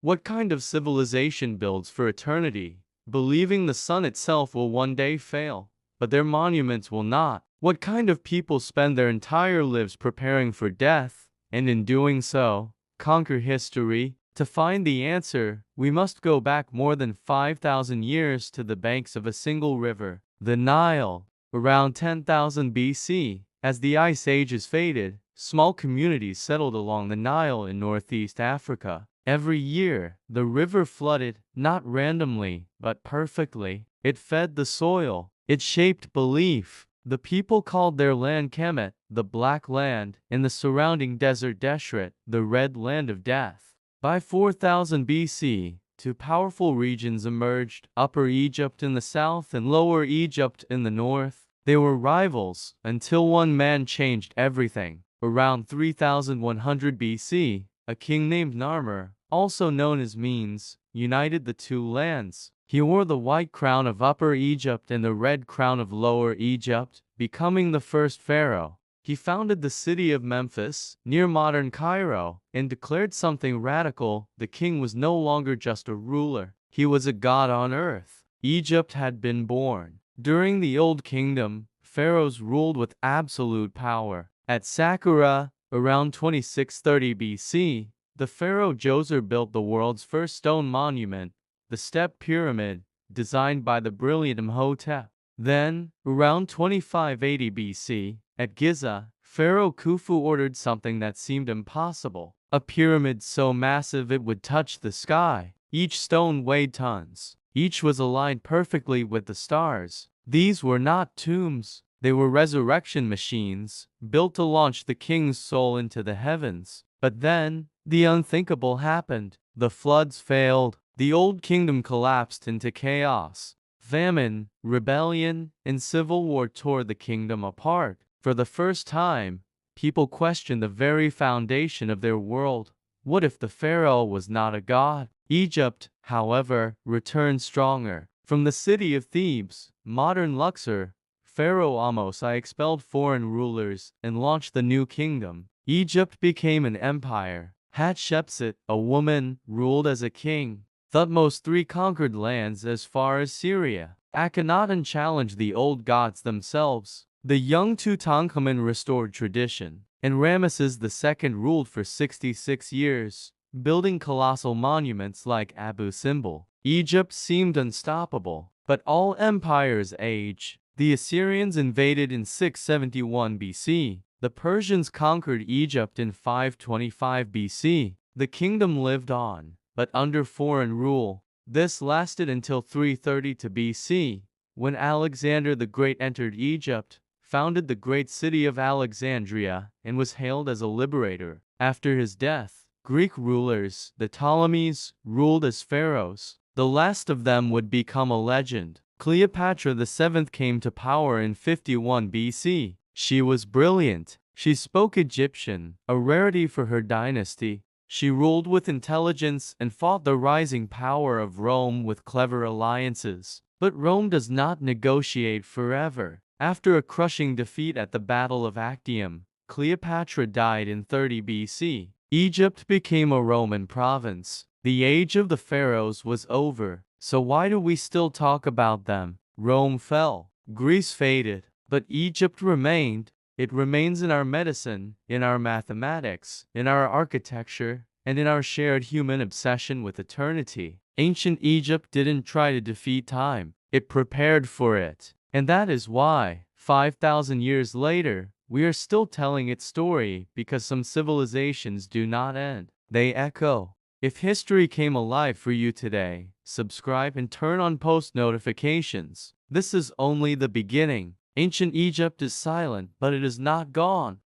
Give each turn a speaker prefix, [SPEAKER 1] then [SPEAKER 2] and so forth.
[SPEAKER 1] What kind of civilization builds for eternity, believing the sun itself will one day fail, but their monuments will not? What kind of people spend their entire lives preparing for death, and in doing so, conquer history? To find the answer, we must go back more than 5,000 years to the banks of a single river, the Nile. Around 10,000 BC, as the Ice Ages faded, small communities settled along the Nile in northeast Africa. Every year, the river flooded, not randomly, but perfectly. It fed the soil. It shaped belief. The people called their land Kemet, the Black Land, and the surrounding desert Deshret, the Red Land of Death. By 4000 BC, two powerful regions emerged, Upper Egypt in the south and Lower Egypt in the north. They were rivals, until one man changed everything. Around 3100 BC, a king named Narmer, also known as Menes, united the two lands. He wore the white crown of Upper Egypt and the red crown of Lower Egypt, becoming the first pharaoh. He founded the city of Memphis, near modern Cairo, and declared something radical: the king was no longer just a ruler, he was a god on earth. Egypt had been born. During the Old Kingdom, pharaohs ruled with absolute power. At Saqqara, around 2630 BC, the pharaoh Djoser built the world's first stone monument, the Step Pyramid, designed by the brilliant Imhotep. Then, around 2580 BC, at Giza, Pharaoh Khufu ordered something that seemed impossible: a pyramid so massive it would touch the sky. Each stone weighed tons. Each was aligned perfectly with the stars. These were not tombs. They were resurrection machines, built to launch the king's soul into the heavens. But then, the unthinkable happened. The floods failed. The old kingdom collapsed into chaos. Famine, rebellion, and civil war tore the kingdom apart. For the first time, people questioned the very foundation of their world. What if the pharaoh was not a god? Egypt, however, returned stronger. From the city of Thebes, modern Luxor, Pharaoh Ahmose I expelled foreign rulers and launched the new kingdom. Egypt became an empire. Hatshepsut, a woman, ruled as a king. Thutmose III conquered lands as far as Syria. Akhenaten challenged the old gods themselves. The young Tutankhamun restored tradition. And Ramesses II ruled for 66 years, building colossal monuments like Abu Simbel. Egypt seemed unstoppable. But all empires age. The Assyrians invaded in 671 BC. The Persians conquered Egypt in 525 BC. The kingdom lived on, but under foreign rule. This lasted until 332 BC, when Alexander the Great entered Egypt, founded the great city of Alexandria, and was hailed as a liberator. After his death, Greek rulers, the Ptolemies, ruled as pharaohs. The last of them would become a legend. Cleopatra VII came to power in 51 BC. She was brilliant. She spoke Egyptian, a rarity for her dynasty. She ruled with intelligence and fought the rising power of Rome with clever alliances. But Rome does not negotiate forever. After a crushing defeat at the Battle of Actium, Cleopatra died in 30 BC. Egypt became a Roman province. The age of the pharaohs was over. So why do we still talk about them? Rome fell. Greece faded. But Egypt remained. It remains in our medicine, in our mathematics, in our architecture, and in our shared human obsession with eternity. Ancient Egypt didn't try to defeat time. It prepared for it. And that is why, 5,000 years later, we are still telling its story, because some civilizations do not end. They echo. If history came alive for you today, subscribe and turn on post notifications. This is only the beginning. Ancient Egypt is silent, but it is not gone.